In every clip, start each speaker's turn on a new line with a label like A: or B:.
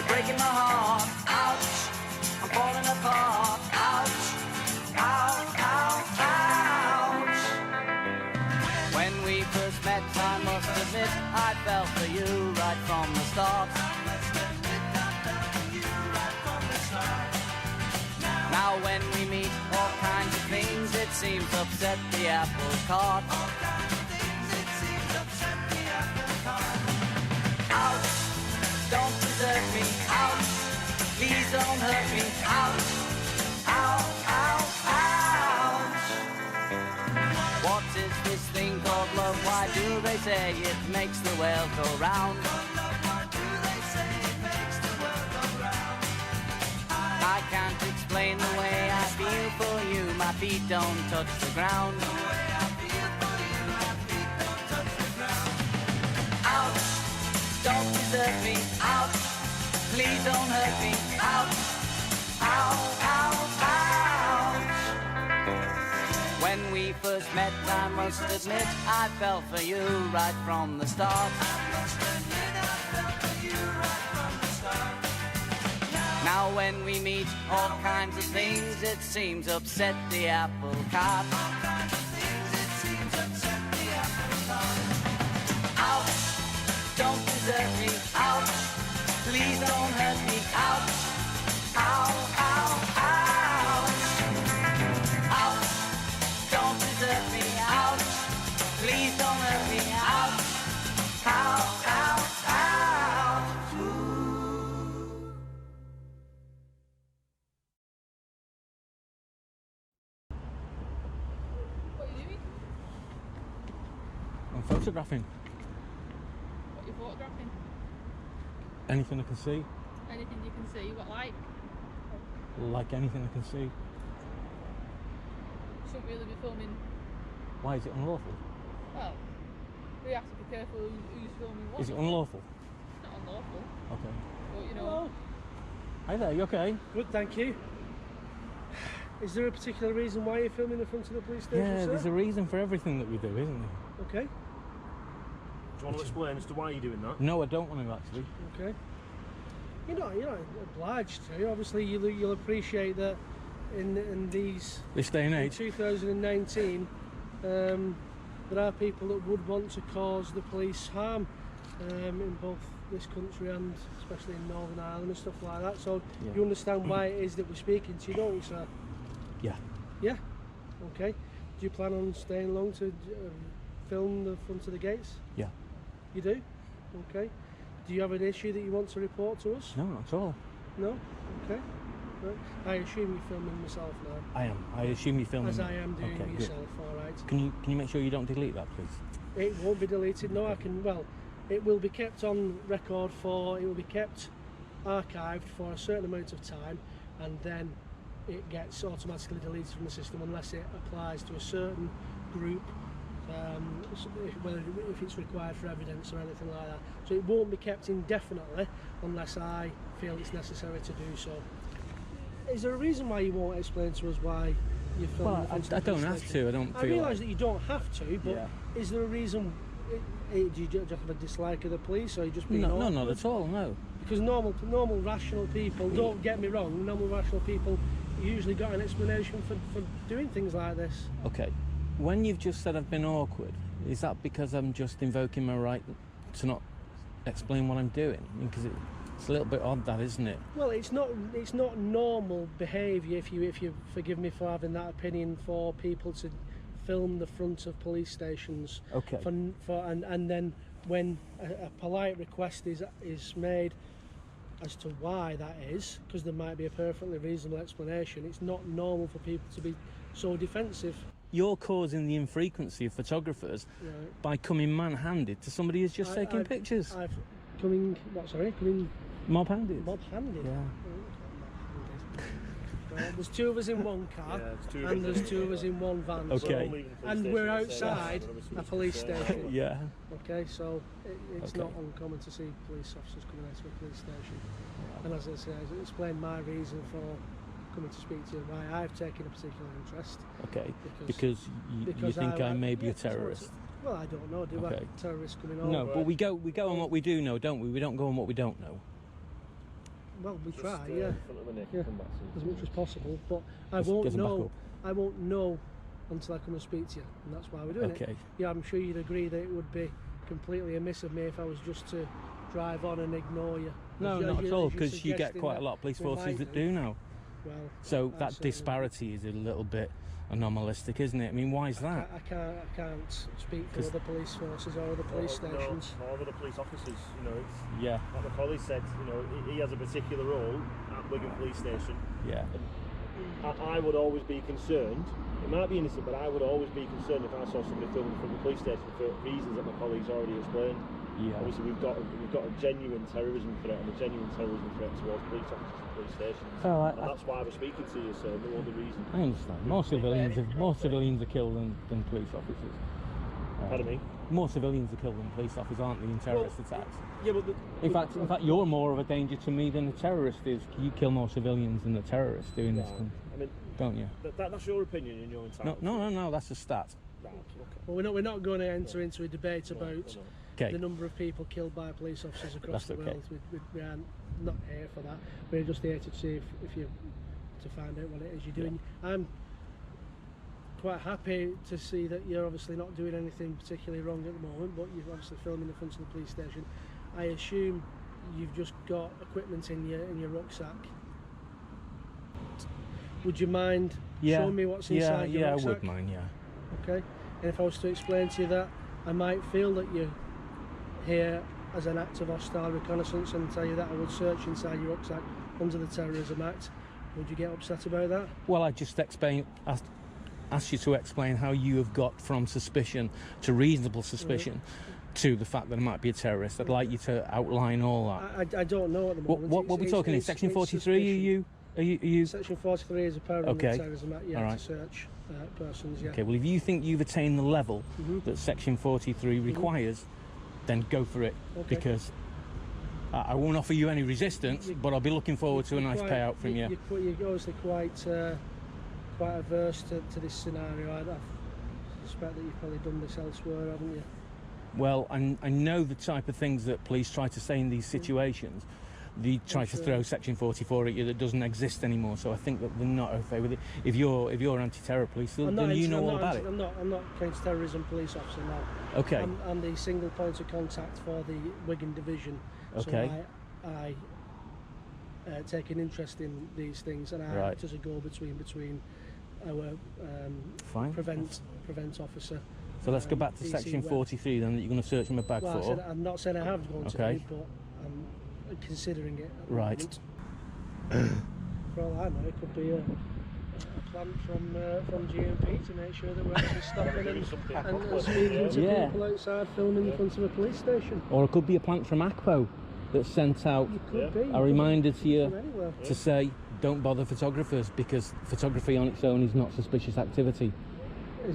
A: You're breaking my heart. Ouch, I'm falling apart. Ouch, ouch, ouch, ouch. When we first met, I must admit, I fell for you right from the start. Now when we meet, all kinds of things, it seems upset the apple cart. All kinds of things, it seems upset the apple cart. Ouch, don't desert me. Ouch, please don't hurt me. Ouch, ouch, ouch, ouch. What is this thing called love? Why do they say it makes the world go round? I can't explain the way I feel for you. My feet don't touch the ground. The way I feel for you, my feet don't touch the ground. Ouch, don't desert me. Ouch, please don't hurt me. Ouch, ouch, ouch, ouch. When we first met, I must admit, I fell for you right from the start. I must admit, I fell for you right from the start. Now when we meet, all kinds of things, it seems upset the apple cart. All kinds of things, it seems upset the apple cart. Ouch, don't desert me. Ouch, please don't hurt me. Ouch, ow, ow, ouch. Ouch, don't desert me. Ouch, please don't hurt me. Ouch, ow, ow, ouch.
B: I'm photographing.
C: What are you photographing?
B: Anything I can see.
C: Anything you can see, what like?
B: Like anything I can see.
C: Shouldn't really be filming.
B: Why is it unlawful?
C: Well, we have to be careful who's filming what.
B: Is it unlawful?
C: It's not unlawful,
B: Okay.
C: but you know.
D: Hello.
B: Hi there, you okay?
D: Good, thank you. Is there a particular reason why you're filming the front of the police station,
B: Yeah,
D: sir?
B: there's a reason for everything that we do, isn't there?
D: Okay,
E: Do you want to explain as to why you're doing that?
B: No, I don't want to actually.
D: okay. You're not obliged to. Obviously, you'll appreciate that in these
B: This day and
D: in
B: age.
D: 2019, there are people that would want to cause the police harm in both this country and especially in Northern Ireland and stuff like that. So
B: Yeah.
D: you understand why it is that we're speaking to you, don't you, sir?
B: Yeah.
D: Yeah. Okay. Do you plan on staying long to film the front of the gates?
B: Yeah.
D: You do? Okay. Do you have an issue that you want to report to us?
B: No, not at all.
D: No? Okay. Right. I assume you're filming myself now.
B: I am. I assume you're filming.
D: As I am doing
B: Okay, good.
D: yourself, alright.
B: Can you make sure you don't delete that, please?
D: It won't be deleted, no, I can, well, it will be kept on record it will be kept archived for a certain amount of time, and then it gets automatically deleted from the system unless it applies to a certain group, whether if it's required for evidence or anything like that. So it won't be kept indefinitely unless I feel it's necessary to do so. Is there a reason why you won't explain to us why you're filming?
B: Well, I don't have to. I don't feel.
D: I realise that you don't have to, but
B: Yeah.
D: is there a reason? Do you just have a dislike of the police, or you just being
B: No,
D: awkward?
B: not at all. No.
D: Because normal rational people, don't get me wrong, normal rational people usually got an explanation for doing things like this.
B: Okay. When you've just said I've been awkward, is that because I'm just invoking my right to not explain what I'm doing? Because it's a little bit odd, that, isn't it?
D: Well, it's not normal behaviour, if you forgive me for having that opinion, for people to film the front of police stations.
B: Okay.
D: And then when a polite request is made as to why that is, because there might be a perfectly reasonable explanation, it's not normal for people to be so defensive.
B: You're causing the infrequency of photographers
D: Right.
B: by coming man-handed to somebody who's just taking pictures.
D: Coming
B: Mob-handed.
D: mob-handed.
B: Yeah.
D: Right, there's two of us in one car,
E: Yeah, there's two of
D: and
E: us
D: there's two of us in one van.
B: Okay.
E: So we're leaving the police
D: And
E: station
D: we're
E: at the same
D: outside
E: time,
D: a police station.
B: Yeah.
D: Okay, so it's
B: Okay.
D: not uncommon to see police officers coming out to a police station. And as I say, I explained my reason for coming to speak to you, why I've taken a particular interest.
B: Okay. Because you think I may be a terrorist.
D: Well, I don't know. Do I
B: Okay.
D: have terrorists coming over?
B: No, but we go on what we do know, don't we? We don't go on what we don't know.
D: well, we
E: Just,
D: try,
E: in
D: yeah,
E: front of the neck,
D: yeah,
E: come back to
D: as
E: you.
D: much as possible. But I
B: Just
D: won't
B: get them back
D: know.
B: up.
D: I won't know until I come and speak to you, and that's why we're doing it.
B: Okay.
D: Yeah, I'm sure you'd agree that it would be completely amiss of me if I was just to drive on and ignore you.
B: No,
D: As
B: not
D: you-
B: at all,
D: as you're
B: because you get
D: suggesting
B: quite a
D: that
B: lot of police
D: we
B: forces
D: might
B: that do now.
D: Well,
B: So
D: I
B: that
D: certainly-
B: disparity is a little bit anomalistic, isn't it? I mean, why is that?
D: I can't speak for
B: 'Cause-
D: other police forces or other police stations.
E: No, all of the police officers, you know, it's,
B: Yeah,
E: like my colleague said, you know, he has a particular role at Wigan Police Station.
B: yeah.
E: I would always be concerned, it might be innocent, but I would always be concerned if I saw somebody filming from the police station for reasons that my colleague's already explained.
B: Yeah.
E: Obviously we've got a genuine terrorism threat and a genuine terrorism threat towards police officers and police stations.
B: Oh,
E: And that's why I was speaking to you, so no other reason.
B: I understand. More civilians are killed than police officers.
E: Pardon me?
B: More civilians are killed than police officers, aren't they, in terrorist attacks?
E: Yeah, but
B: In fact, you're more of a danger to me than the terrorist is. You kill more civilians than the terrorists do in this country,
E: I mean,
B: don't you?
E: that's your opinion and your entire.
B: No. That's a stat.
E: Right, okay.
D: Well, we're not going to enter into a debate about
E: No.
B: Okay.
D: the number of people killed by police officers across
B: That's
D: the
B: okay.
D: world. We are not here for that. We're just here to see if you to find out what it is you're doing. I'm quite happy to see that you're obviously not doing anything particularly wrong at the moment, but you're obviously filming the front of the police station. I assume you've just got equipment in your rucksack. Would you mind showing me what's inside your rucksack?
B: I would mind. Yeah.
D: Okay. And if I was to explain to you that I might feel that you're here as an act of hostile reconnaissance and tell you that I would search inside your rucksack under the Terrorism Act, would you get upset about that?
B: Well, I just asked you to explain how you have got from suspicion to reasonable suspicion to the fact that it might be a terrorist. I'd like you to outline all that.
D: I don't know at the moment.
B: What are we talking in Section 43? Are you?
D: Section 43 is a power under
B: Okay.
D: the Terrorism Act, yeah,
B: All right.
D: to search persons, yeah.
B: Okay. Well, if you think you've attained the level that Section 43 requires, then go for it.
D: Okay.
B: Because I won't offer you any resistance, but I'll be looking forward to a nice payout from you.
D: You're obviously quite averse to this scenario. I suspect that you've probably done this elsewhere, haven't you?
B: Well, I know the type of things that police try to say in these situations. They try to throw Section 44 at you that doesn't exist anymore. So I think that they're not okay with it. If you're anti-terror police, then you know all about it.
D: I'm not counter-terrorism police officer now.
B: Okay.
D: I'm the single point of contact for the Wigan division.
B: Okay.
D: So I take an interest in these things, and I act as a go-between between our
B: Fine.
D: prevent officer.
B: So let's go back to
D: DC
B: Section
D: Web.
B: 43 then, that you're going to search in my bag
D: Well,
B: for.
D: I'm not saying I have gone to,
B: Okay.
D: but I'm considering it. At the
B: Right.
D: moment. For all I know, it could be a plan from GMP to make sure that we're actually stopping and speaking to
B: Yeah.
D: people outside filming in front of a police station.
B: Or it could be a plant from ACPO that sent out
D: You could be.
B: a reminder to you
D: From anywhere.
B: to say don't bother photographers because photography on its own is not suspicious activity.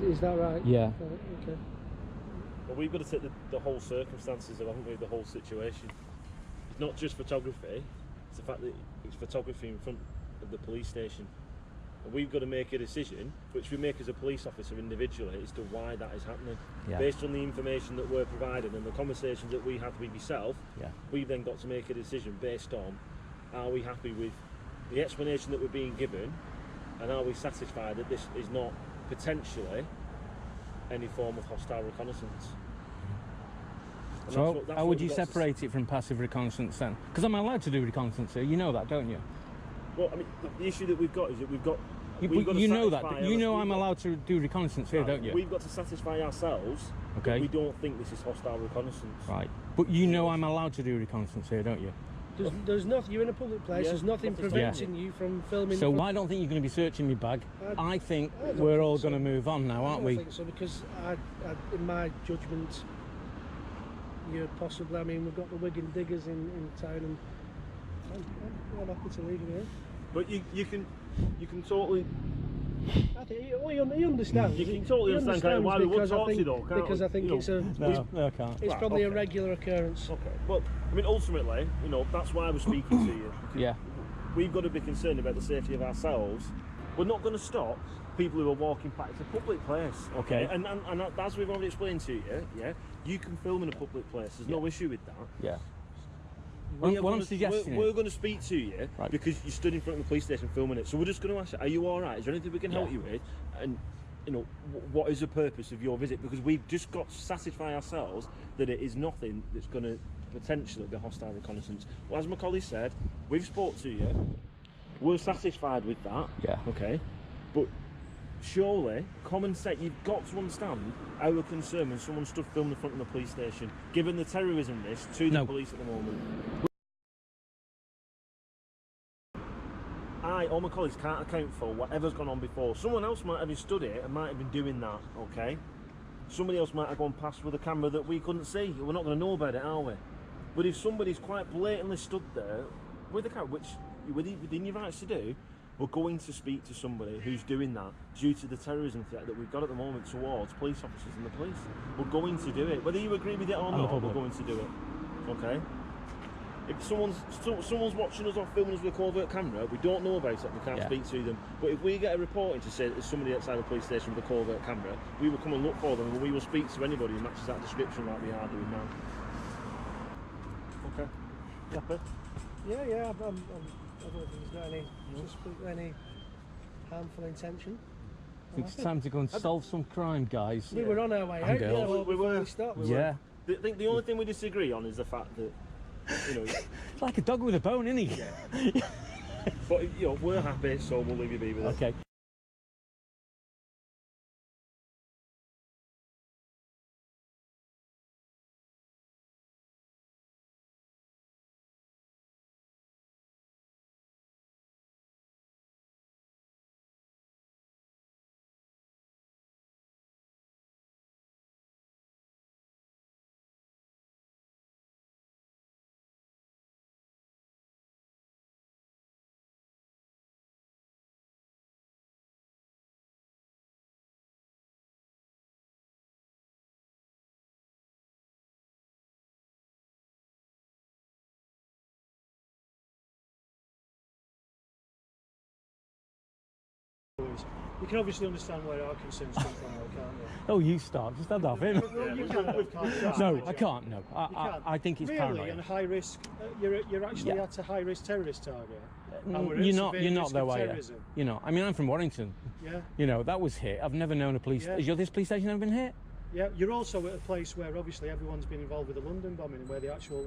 D: Is that right?
B: Yeah.
D: Right, okay.
E: Well, we've got to take the whole circumstances of, haven't we, the whole situation. It's not just photography, it's the fact that it's photography in front of the police station. And we've got to make a decision, which we make as a police officer individually, as to why that is happening.
B: Yeah.
E: Based on the information that we're provided and the conversations that we had with yourself,
B: Yeah.
E: we've then got to make a decision based on, are we happy with the explanation that we're being given, and are we satisfied that this is not potentially any form of hostile reconnaissance? And
B: So
E: that's
B: how
E: what
B: would
E: we've
B: you
E: got to
B: separate it from passive reconnaissance then? Because I'm allowed to do reconnaissance here, you know that, don't you?
E: Well, I mean, the issue that we've got is that we've got to
B: You know that,
E: satisfy
B: you know
E: we've
B: I'm
E: got-
B: allowed to do reconnaissance here, don't you?
E: We've got to satisfy ourselves
B: Okay.
E: that we don't think this is hostile reconnaissance.
B: Right. But you know I'm allowed to do reconnaissance here, don't you?
D: There's nothing. You're in a public place.
E: Yeah,
D: there's nothing
E: nothing's
D: preventing you from filming.
B: So
D: in front-
B: I don't think you're going to be searching my bag. I think
D: I don't
B: we're
D: think
B: all
D: so.
B: going to move on now,
D: I
B: aren't
D: don't
B: we?
D: think so, because in my judgment, you're possibly. I mean, we've got the Wigan diggers in town, and I'm happy to leave you here.
E: But you can totally.
D: I think he understands.
E: You can totally
D: He
E: understand kind of why we would
D: because I
E: talk to you
D: think-
E: though, can't
D: because
E: we?
D: I think
E: You know,
D: it's a.
B: No, I can't.
D: It's
E: Right,
D: probably a
E: okay.
D: regular occurrence.
E: Okay. Well, I mean, ultimately, you know, that's why we're speaking to you.
B: Yeah.
E: We've got to be concerned about the safety of ourselves. We're not going to stop people who are walking back. It's a public place.
B: Okay.
E: And as we've already explained to you, yeah, you can film in a public place. There's no issue with that.
B: Yeah. What I'm suggesting
E: we're
B: is,
E: going to speak to you
B: Right.
E: because you stood in front of the police station filming it. So we're just going to ask you, are you all right? Is there anything we can help
B: Yeah.
E: you with? And you know, what is the purpose of your visit? Because we've just got to satisfy ourselves that it is nothing that's going to potentially be hostile reconnaissance. Well, as my colleague said, we've spoke to you. We're satisfied with that.
B: Yeah.
E: Okay. But surely, common sense, you've got to understand our concern when someone stood filming in front of the police station, given the terrorism risk to the
B: No.
E: police at the moment. I or my colleagues can't account for whatever's gone on before. Someone else might have stood it and might have been doing that, okay? Somebody else might have gone past with a camera that we couldn't see. We're not going to know about it, are we? But if somebody's quite blatantly stood there with a camera, which within your rights to do, we're going to speak to somebody who's doing that due to the terrorism threat that we've got at the moment towards police officers and the police. We're going to do it. Whether you agree with it or not, we're going to do it. Okay? If someone's watching us or filming us with a covert camera, we don't know about it, we can't speak to them. But if we get a reporting to say that there's somebody outside the police station with a covert camera, we will come and look for them and we will speak to anybody who matches that description like we are doing now. Okay? You happy?
D: Yeah, I don't think there's got any harmful intention.
B: I think it's time to go and solve some crime, guys.
D: We were on our way
B: And
D: out.
B: girls.
D: Yeah,
E: We were.
D: stopped.
B: Yeah.
E: I think the only thing we disagree on is the fact that, you know,
B: It's like a dog with a bone, isn't he?
E: but you know, we're happy, so we'll leave you be with it.
B: Okay.
D: You can obviously understand where our concerns come from, though, can't you?
B: Oh, you start. Just stand off him.
D: Well, you can't.
B: No, I can't. No,
D: You can't.
B: I think it's
D: really,
B: paranoid.
D: and high risk. You're actually
B: Yeah.
D: at a high risk terrorist target. And we're at
B: You're
D: severe
B: not
D: risk
B: though,
D: of
B: are you?
D: terrorism.
B: You know, I mean, I'm from Warrington.
D: Yeah.
B: You know, that was hit. I've never known a police.
D: Yeah.
B: Has this police station ever been hit?
D: Yeah, you're also at a place where obviously everyone's been involved with the London bombing and where the actual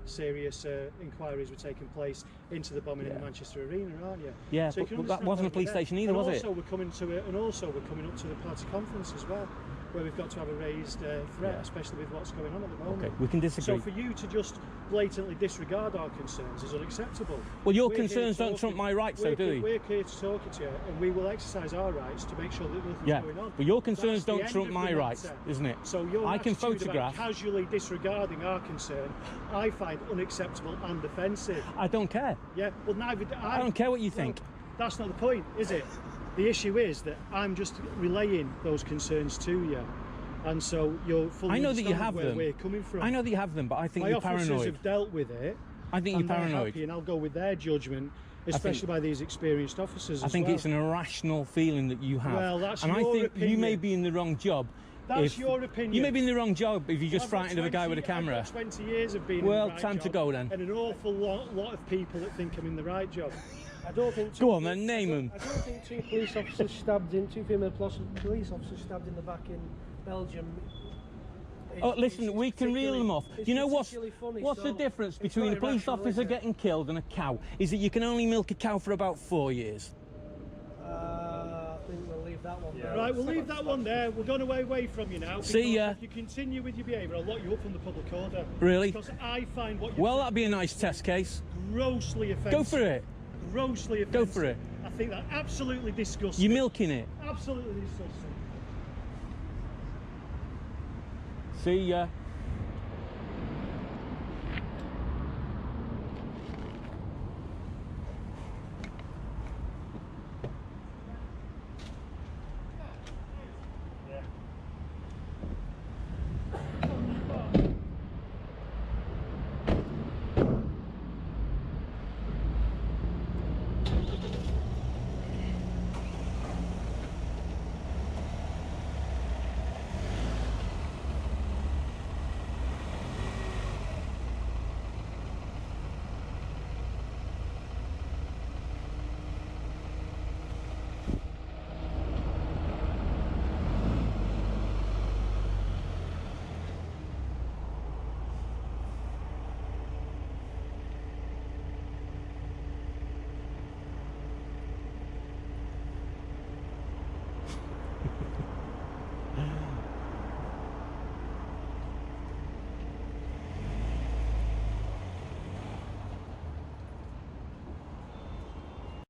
D: serious inquiries were taking place into the bombing in the Manchester Arena, aren't you?
B: Yeah,
D: So you
B: but
D: can
B: that
D: understand
B: wasn't a
D: over
B: police
D: there.
B: station either,
D: And
B: was
D: also
B: it?
D: We're coming to it, and also we're coming up to the party conference as well, where we've got to have a raised threat,
B: Yeah.
D: especially with what's going on at the moment.
B: Okay, we can disagree.
D: So for you to just blatantly disregard our concerns is unacceptable.
B: Well, your
D: We're here
B: concerns don't
D: talking-
B: trump my rights, though, do they?
D: We're here to talk to you, and we will exercise our rights to make sure that nothing's
B: Yeah,
D: going on.
B: but your concerns
D: That's the
B: don't
D: end
B: trump
D: of
B: my
D: the
B: rights,
D: matter.
B: isn't it?
D: So your
B: I can
D: attitude
B: photograph.
D: about casually disregarding our concern, I find unacceptable and offensive.
B: I don't care.
D: Yeah, well, neither do
B: I don't care what you
D: Well,
B: think.
D: that's not the point, is it? The issue is that I'm just relaying those concerns to you, and so you're fully
B: I know that you
D: understand
B: have
D: where
B: them.
D: we're coming from.
B: I know that you have them, but I think
D: My
B: you're
D: officers
B: paranoid.
D: have dealt with it.
B: I think
D: and
B: you're
D: they're
B: paranoid.
D: happy, and I'll go with their judgment, especially by these experienced officers.
B: I think
D: as well.
B: it's an irrational feeling that you have.
D: Well, that's
B: and I
D: your
B: think you may
D: opinion.
B: be in the wrong job.
D: That's your opinion.
B: You may be in the wrong job if you're just
D: I've got
B: frightened of a guy with a
D: 20
B: camera.
D: I've got 20 years of being
B: Well,
D: in the right
B: time to
D: job,
B: go then.
D: And an awful lot of people that think I'm in the right job. I don't think.
B: Go on then, name them.
D: I don't think two police officers stabbed in, two female police officers stabbed in the back in Belgium.
B: Oh, listen, we can reel them off.
D: It's
B: Do you know what's
D: particularly funny,
B: the
D: so
B: difference
D: it's
B: between
D: not
B: a police
D: irrational,
B: officer
D: is it?
B: getting killed and a cow? Is that you can only milk a cow for about 4 years.
D: I think we'll leave that one.
E: Yeah.
D: There. Right, we'll leave that one there. We're going away from you now.
B: See
D: because
B: ya.
D: If you continue with your behaviour, I'll lock you up from the public order.
B: Really?
D: Because I find what you're
B: Well, that'd be a nice test case.
D: grossly offensive.
B: Go for it.
D: Grossly offensive.
B: Go for it.
D: I think that absolutely disgusting.
B: You're milking it.
D: Absolutely disgusting.
B: See ya.